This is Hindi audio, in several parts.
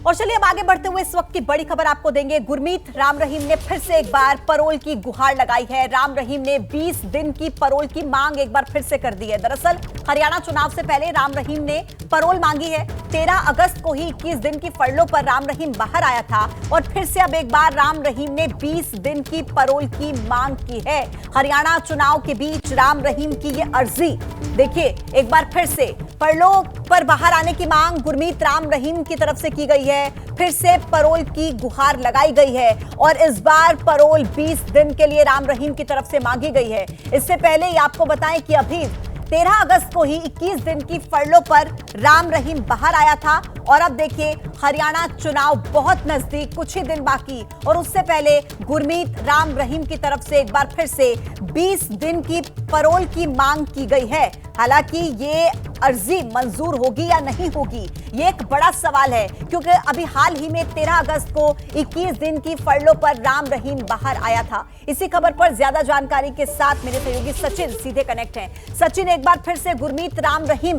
और चलिए अब आगे बढ़ते हुए इस वक्त की बड़ी खबर आपको देंगे। गुरमीत राम रहीम ने फिर से एक बार पैरोल की गुहार लगाई है। राम रहीम ने 20 दिन की पैरोल की मांग एक बार फिर से कर दी है। दरअसल हरियाणा चुनाव से पहले राम रहीम ने पैरोल मांगी है। 13 अगस्त को ही 21 दिन की फरलों पर राम रहीम बाहर आया था और फिर से अब एक बार राम रहीम ने 20 दिन की पैरोल की मांग की है। हरियाणा चुनाव के बीच राम रहीम की ये अर्जी देखिए, एक बार फिर से पैरोल पर बाहर आने की मांग गुरमीत राम रहीम की तरफ से की गई है। फिर से पैरोल की गुहार लगाई गई है और इस बार पैरोल 20 दिन के लिए राम रहीम की तरफ से मांगी गई है। इससे पहले ही आपको बताएं कि अभी 13 अगस्त को ही 21 दिन की फरलों पर राम रहीम बाहर आया था और अब देखिए हरियाणा चुनाव बहुत नजदीक, कुछ ही दिन बाकी और उससे पहले गुरमीत राम रहीम की तरफ से एक बार फिर से 20 दिन की पैरोल की मांग की गई है। हालांकि ये अर्जी मंजूर होगी या नहीं होगी, ये एक बड़ा सवाल है, क्योंकि अभी हाल ही में 13 अगस्त को 21 दिन की फरलों पर राम रहीम बाहर आया था। इसी खबर पर ज्यादा जानकारी के साथ मेरे सहयोगी सचिन सीधे कनेक्ट हैं। सचिन, एक बार फिर से गुरमीत राम रहीम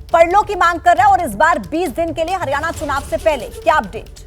पैरोल की मांग कर रहा है और इस बार 20 दिन के लिए हरियाणा चुनाव से पहले क्या अपडेट?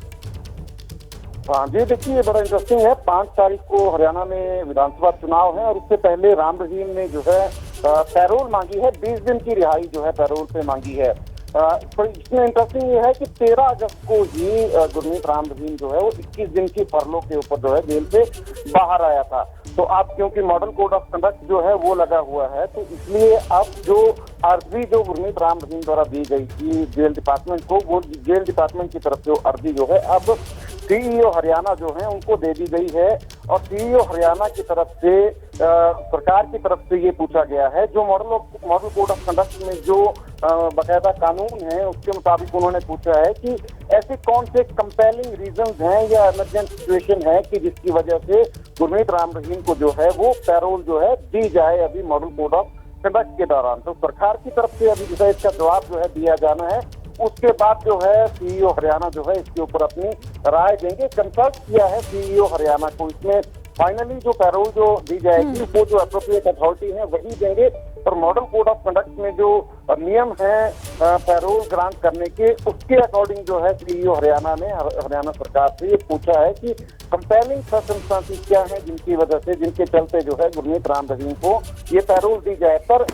हाँ जी, देखिए ये बड़ा इंटरेस्टिंग है। 5 तारीख को हरियाणा में विधानसभा चुनाव है और उससे पहले राम रहीम ने जो है पैरोल मांगी है। 20 दिन की रिहाई जो है पैरोल पे मांगी है। तो इसमें इंटरेस्टिंग ये है कि 13 अगस्त को ही गुरमीत राम रहीम जो है वो 21 दिन की फरलों के ऊपर जो है जेल से बाहर आया था। तो अब क्योंकि मॉडल कोड ऑफ कंडक्ट जो है वो लगा हुआ है, तो इसलिए अब जो अर्जी जो गुरमीत राम रहीम द्वारा दी गई थी जेल डिपार्टमेंट को, वो जेल डिपार्टमेंट की तरफ से अर्जी जो है अब सीईओ हरियाणा जो है उनको दे दी गई है। और सीईओ हरियाणा की तरफ से सरकार की तरफ से ये पूछा गया है, जो मॉडल कोड ऑफ कंडक्ट में जो बाकायदा कानून है उसके मुताबिक उन्होंने पूछा है कि ऐसे कौन से कंपेलिंग रीजंस हैं या इमरजेंट सिचुएशन है कि जिसकी वजह से गुरमीत राम रहीम को जो है वो पैरोल जो है दी जाए अभी मॉडल कोड ऑफ कंडक्ट के दौरान। तो सरकार की तरफ से अभी जो है इसका जवाब जो है दिया जाना है। उसके बाद जो है सीईओ हरियाणा जो है इसके ऊपर अपनी राय देंगे। कंसल्ट किया है सीईओ हरियाणा को, इसमें फाइनली जो पैरोल जो दी जाएगी वो जो एप्रोप्रिएट अथॉरिटी है वही देंगे। और मॉडल कोड ऑफ कंडक्ट में जो नियम है पैरोल ग्रांट करने के, उसके अकॉर्डिंग जो है सीईओ हरियाणा ने हरियाणा सरकार से ये पूछा है कि कंपेलिंग सर्कमस्टेंसेस क्या है जिनकी वजह से, जिनके चलते जो है गुरमीत राम रहीम को ये पैरोल दी जाए। पर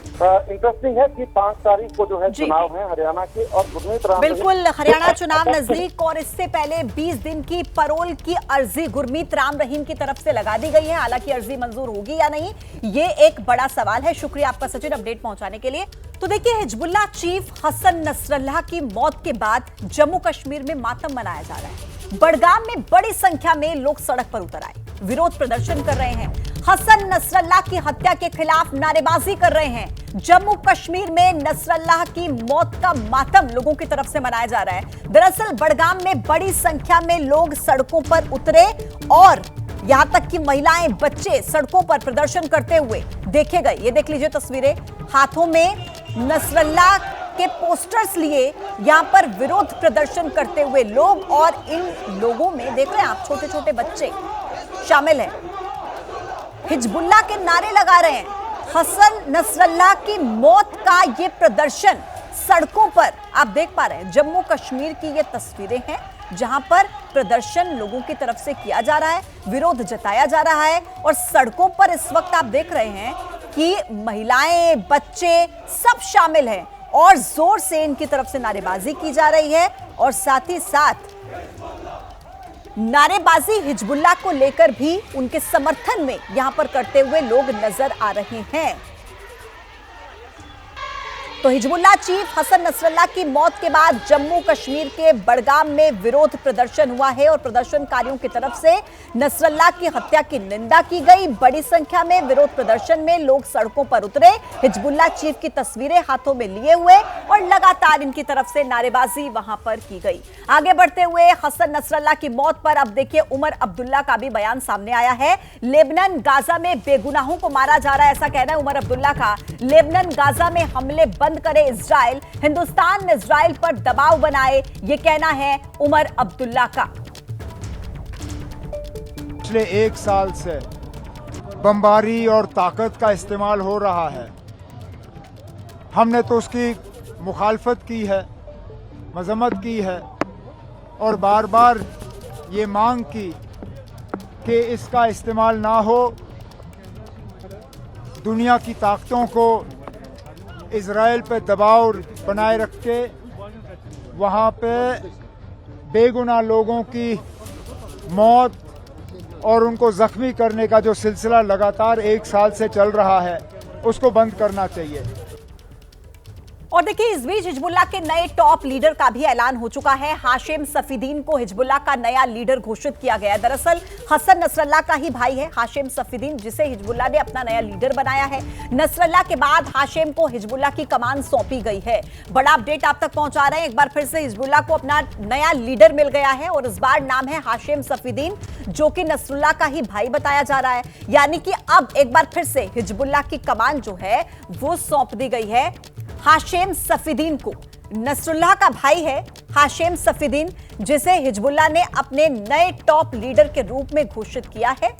इंटरेस्टिंग है कि 5 तारीख को जो है चुनाव है हरियाणा के और गुरमीत राम बिल्कुल हरियाणा चुनाव नजदीक और इससे पहले 20 दिन की पैरोल की अर्जी गुरमीत राम रहीम की तरफ से लगा दी गई है। हालांकि अर्जी मंजूर होगी या नहीं, ये एक बड़ा सवाल है। शुक्रिया आपका सचिन अपडेट पहुंचाने के लिए। तो देखिए, हिजबुल्लाह चीफ हसन नसरल्लाह की मौत के बाद जम्मू कश्मीर में मातम मनाया जा रहा है। बड़गाम में बड़ी संख्या में लोग सड़क पर उतर आए, विरोध प्रदर्शन कर रहे हैं, हसन नसरल्लाह की हत्या के खिलाफ नारेबाजी कर रहे हैं। जम्मू कश्मीर में नसरल्लाह की मौत का मातम लोगों की तरफ से मनाया जा रहा है। दरअसल बड़गाम में बड़ी संख्या में लोग सड़कों पर उतरे और यहां तक कि महिलाएं, बच्चे सड़कों पर प्रदर्शन करते हुए देखे गए। ये देख लीजिए तस्वीरें, हाथों में नसरल्लाह के पोस्टर्स लिए यहां पर विरोध प्रदर्शन करते हुए लोग, और इन लोगों में देख रहे हैं आप छोटे छोटे बच्चे शामिल हैं, हिजबुल्लाह के नारे लगा रहे हैं। हसन नसरल्लाह की मौत का ये प्रदर्शन सड़कों पर आप देख पा रहे हैं। जम्मू कश्मीर की ये तस्वीरें हैं जहां पर प्रदर्शन लोगों की तरफ से किया जा रहा है, विरोध जताया जा रहा है और सड़कों पर इस वक्त आप देख रहे हैं कि महिलाएं, बच्चे सब शामिल हैं और जोर से इनकी तरफ से नारेबाजी की जा रही है। और साथ ही साथ नारेबाजी हिजबुल्लाह को लेकर भी उनके समर्थन में यहां पर करते हुए लोग नजर आ रहे हैं। तो हिजबुल्लाह चीफ हसन नसरल्लाह की मौत के बाद जम्मू कश्मीर के बड़गाम में विरोध प्रदर्शन हुआ है और प्रदर्शनकारियों की तरफ से नसरल्लाह की हत्या की निंदा की गई। बड़ी संख्या में विरोध प्रदर्शन में लोग सड़कों पर उतरे, हिजबुल्लाह चीफ की तस्वीरें हाथों में लिए हुए और लगातार इनकी तरफ से नारेबाजी वहां पर की गई। आगे बढ़ते हुए हसन नसरल्लाह की मौत पर अब देखिए उमर अब्दुल्ला का भी बयान सामने आया है। लेबनान गाजा में बेगुनाहों को मारा जा रहा है, ऐसा कहना है उमर अब्दुल्ला का। लेबनान गाजा में हमले बंद करे इजराइल, हिंदुस्तान इजराइल पर दबाव बनाए, यह कहना है उमर अब्दुल्ला का। पिछले 1 साल से बमबारी और ताकत का इस्तेमाल हो रहा है। हमने तो उसकी मुखालफत की है, मजम्मत की है, और बार बार ये मांग की कि इसका इस्तेमाल ना हो। दुनिया की ताकतों को इजराइल पे दबाव बनाए रख के वहाँ पे बेगुनाह लोगों की मौत और उनको जख्मी करने का जो सिलसिला लगातार 1 साल से चल रहा है, उसको बंद करना चाहिए। और देखिए, इस बीच हिजबुल्लाह के नए टॉप लीडर का भी ऐलान हो चुका है। हाशिम सफीदीन को हिजबुल्लाह का नया लीडर घोषित किया गया है। दरअसल हसन नसरल्लाह का ही भाई है हाशिम सफीदीन, जिसे हिजबुल्लाह ने अपना नया लीडर बनाया है। नसरल्लाह के बाद हाशिम को हिजबुल्लाह की कमान सौंपी गई है। बड़ा अपडेट आप तक पहुंचा रहे हैं। एक बार फिर से हिजबुल्लाह को अपना नया लीडर मिल गया है और इस बार नाम है हाशिम सफीदीन, जो कि नसरुल्लाह का ही भाई बताया जा रहा है। यानी कि अब एक बार फिर से हिजबुल्लाह की कमान जो है वो सौंप दी गई है हाशिम सफीदीन को। नसरुल्लाह का भाई है हाशिम सफीदीन, जिसे हिजबुल्लाह ने अपने नए टॉप लीडर के रूप में घोषित किया है।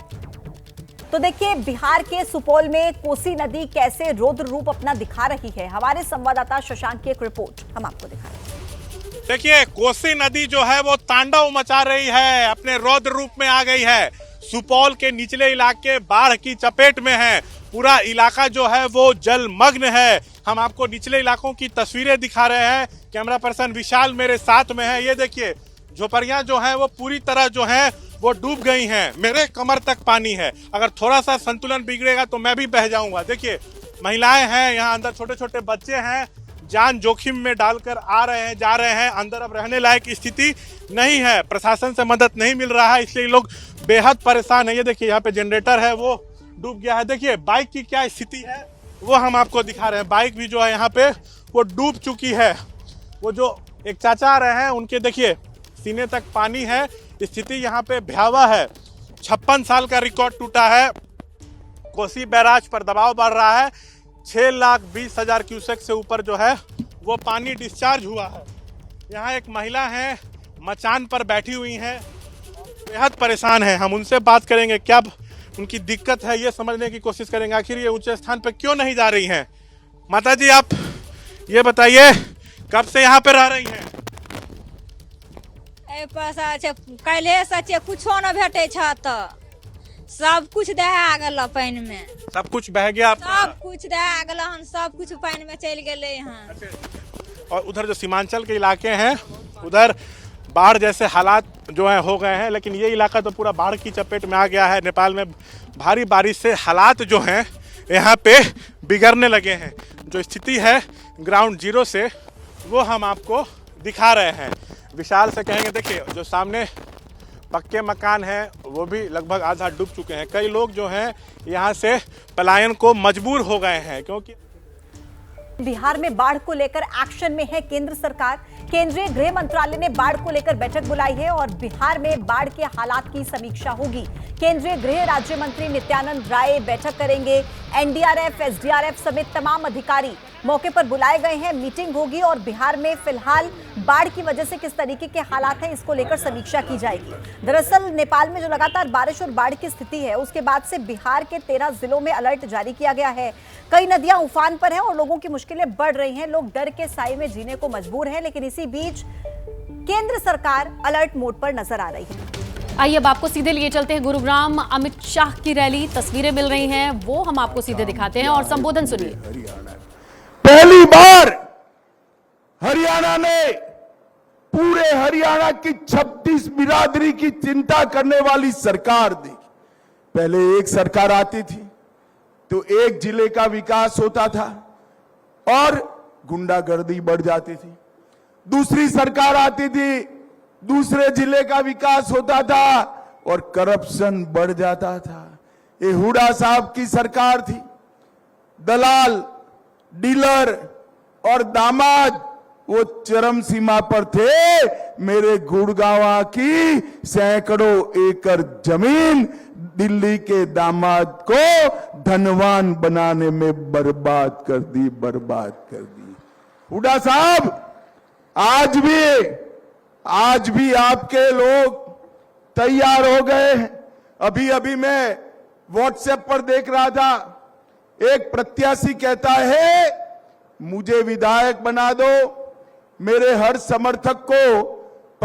तो देखिए, बिहार के सुपौल में कोसी नदी कैसे रौद्र रूप अपना दिखा रही है। हमारे संवाददाता शशांक की एक रिपोर्ट हम आपको दिखा रहे हैं। देखिए, कोसी नदी जो है वो तांडव मचा रही है, अपने रौद्र रूप में आ गई है। सुपौल के निचले इलाके बाढ़ की चपेट में है। पूरा इलाका जो है वो जलमग्न है। हम आपको निचले इलाकों की तस्वीरें दिखा रहे हैं। कैमरा पर्सन विशाल मेरे साथ में है। ये देखिए, झोपड़ियां जो है वो पूरी तरह जो है वो डूब गई हैं। मेरे कमर तक पानी है। अगर थोड़ा सा संतुलन बिगड़ेगा तो मैं भी बह जाऊंगा। देखिए, महिलाएं हैं यहाँ अंदर, छोटे छोटे बच्चे हैं, जान जोखिम में डालकर आ रहे हैं, जा रहे हैं। अंदर अब रहने लायक स्थिति नहीं है, प्रशासन से मदद नहीं मिल रहा है, इसलिए लोग बेहद परेशान है। ये देखिए, यहाँ पे जनरेटर है वो डूब गया है। देखिए बाइक की क्या स्थिति है वो हम आपको दिखा रहे हैं। बाइक भी जो है यहाँ पे वो डूब चुकी है। वो जो एक चाचा आ रहे हैं उनके देखिए सीने तक पानी है। स्थिति यहाँ पे भयावह है। 56 साल का रिकॉर्ड टूटा है। कोसी बैराज पर दबाव बढ़ रहा है। 6,20,000 क्यूसेक से ऊपर जो है वो पानी डिस्चार्ज हुआ है। यहाँ एक महिला है, मचान पर बैठी हुई हैं, बेहद परेशान है। हम उनसे बात करेंगे, क्या उनकी दिक्कत है ये समझने की कोशिश करेंगे। आखिर ये ऊंचे स्थान पर क्यों नहीं जा रही हैं। माता जी, आप ये बताइए, कब से यहाँ पे रह रही हैं? कैले से कुछो न भेटे छ त सब कुछ दहा गेल पानी में। सब कुछ बह गया? सब कुछ दहा गेल हन, सब कुछ पानी में चल गेले हन। और उधर जो सीमांचल के इलाके हैं उधर बाढ़ जैसे हालात जो है हो गए हैं, लेकिन ये इलाका तो पूरा बाढ़ की चपेट में आ गया है। नेपाल में भारी बारिश से हालात जो हैं यहाँ पे बिगड़ने लगे हैं। जो स्थिति है ग्राउंड जीरो से वो हम आपको दिखा रहे हैं। विशाल से कहेंगे, देखिए जो सामने पक्के मकान हैं वो भी लगभग आधा डूब चुके हैं। कई लोग जो हैं यहाँ से पलायन को मजबूर हो गए हैं, क्योंकि बिहार में बाढ़ को लेकर एक्शन में है केंद्र सरकार। केंद्रीय गृह मंत्रालय ने बाढ़ को लेकर बैठक बुलाई है और बिहार में बाढ़ के हालात की समीक्षा होगी। केंद्रीय गृह राज्य मंत्री नित्यानंद राय बैठक करेंगे। एनडीआरएफ, एसडीआरएफ समेत तमाम अधिकारी मौके पर बुलाए गए हैं। मीटिंग होगी और बिहार में फिलहाल बाढ़ की वजह से किस तरीके के हालात हैं इसको लेकर समीक्षा की जाएगी। दरअसल नेपाल में जो लगातार बारिश और बाढ़ की स्थिति है उसके बाद से बिहार के 13 जिलों में अलर्ट जारी किया गया है। कई नदियां उफान पर हैं और लोगों की मुश्किलें बढ़ रही हैं। लोग डर के साए में जीने को मजबूर हैं, लेकिन इसी बीच केंद्र सरकार अलर्ट मोड पर नजर आ रही है। आइए अब आपको सीधे लिए चलते हैं गुरुग्राम। अमित शाह की रैली, तस्वीरें मिल रही हैं, वो हम आपको सीधे दिखाते हैं और संबोधन सुनिए। पहली बार हरियाणा ने पूरे हरियाणा की 36 बिरादरी की चिंता करने वाली सरकार दी। पहले एक सरकार आती थी तो एक जिले का विकास होता था और गुंडागर्दी बढ़ जाती थी। दूसरी सरकार आती थी, दूसरे जिले का विकास होता था और करप्शन बढ़ जाता था। ये हुड्डा साहब की सरकार थी। दलाल, डीलर और दामाद वो चरम सीमा पर थे। मेरे गुड़गांव की सैकड़ों एकड़ जमीन दिल्ली के दामाद को धनवान बनाने में बर्बाद कर दी। हुड्डा साहब, आज भी आपके लोग तैयार हो गए हैं। अभी मैं व्हाट्सएप पर देख रहा था, एक प्रत्याशी कहता है मुझे विधायक बना दो, मेरे हर समर्थक को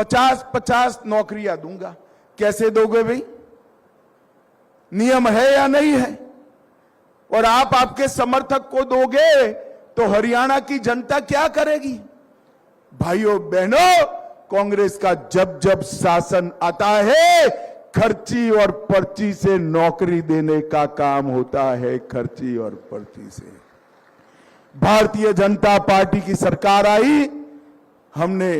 50-50 नौकरियां दूंगा। कैसे दोगे भाई? नियम है या नहीं है? और आप आपके समर्थक को दोगे तो हरियाणा की जनता क्या करेगी? भाइयों बहनों, कांग्रेस का जब जब शासन आता है, खर्ची और पर्ची से नौकरी देने का काम होता है। खर्ची और पर्ची से। भारतीय जनता पार्टी की सरकार आई, हमने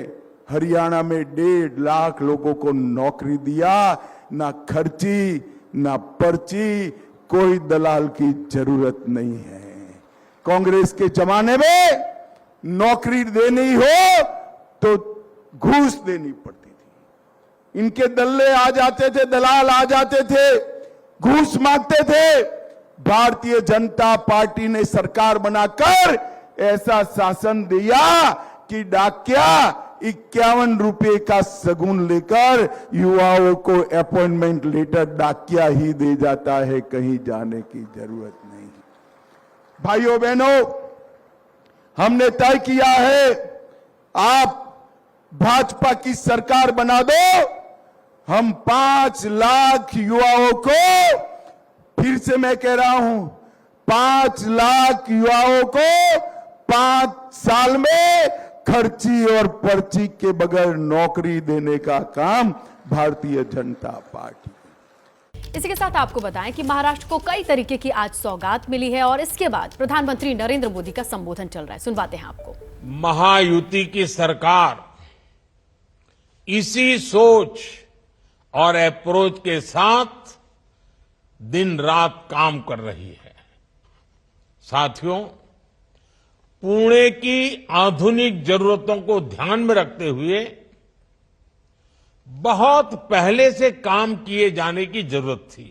हरियाणा में 1.5 लाख लोगों को नौकरी दिया। ना खर्ची ना पर्ची, कोई दलाल की जरूरत नहीं है। कांग्रेस के जमाने में नौकरी देनी हो तो घूस देनी पड़ती थी। इनके दल्ले आ जाते थे, दलाल आ जाते थे, घूस मांगते थे। भारतीय जनता पार्टी ने सरकार बनाकर ऐसा शासन दिया कि डाकिया 51 रुपए का सगुन लेकर युवाओं को अपॉइंटमेंट लेटर डाकिया ही दे जाता है, कहीं जाने की जरूरत नहीं। भाइयों बहनों, हमने तय किया है, आप भाजपा की सरकार बना दो, हम 5 लाख युवाओं को, फिर से मैं कह रहा हूं, 5 लाख युवाओं को 5 साल में खर्ची और पर्ची के बगैर नौकरी देने का काम भारतीय जनता पार्टी। इसी के साथ आपको बताएं कि महाराष्ट्र को कई तरीके की आज सौगात मिली है और इसके बाद प्रधानमंत्री नरेंद्र मोदी का संबोधन चल रहा है। सुनवाते हैं आपको। महायुति की सरकार इसी सोच और अप्रोच के साथ दिन रात काम कर रही है। साथियों, पुणे की आधुनिक जरूरतों को ध्यान में रखते हुए बहुत पहले से काम किए जाने की जरूरत थी।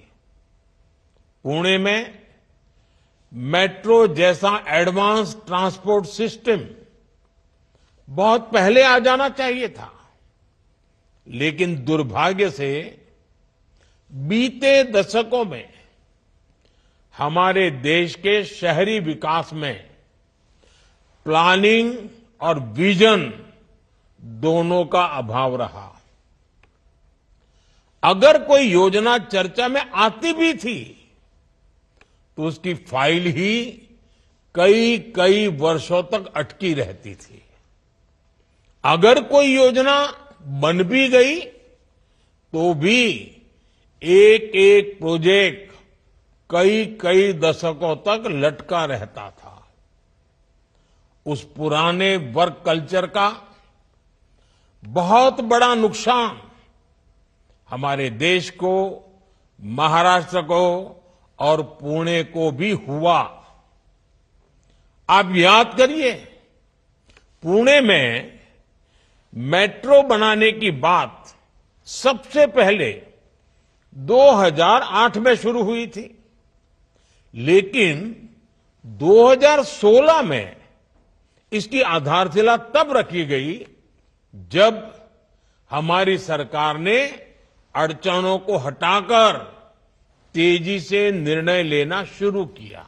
पुणे में मेट्रो जैसा एडवांस ट्रांसपोर्ट सिस्टम बहुत पहले आ जाना चाहिए था, लेकिन दुर्भाग्य से बीते दशकों में हमारे देश के शहरी विकास में प्लानिंग और विजन दोनों का अभाव रहा। अगर कोई योजना चर्चा में आती भी थी तो उसकी फाइल ही कई वर्षों तक अटकी रहती थी। अगर कोई योजना बन भी गई तो भी एक एक प्रोजेक्ट कई दशकों तक लटका रहता था। उस पुराने वर्क कल्चर का बहुत बड़ा नुकसान हमारे देश को, महाराष्ट्र को और पुणे को भी हुआ। आप याद करिए, पुणे में मेट्रो बनाने की बात सबसे पहले 2008 में शुरू हुई थी, लेकिन 2016 में इसकी आधारशिला तब रखी गई जब हमारी सरकार ने अड़चनों को हटाकर तेजी से निर्णय लेना शुरू किया।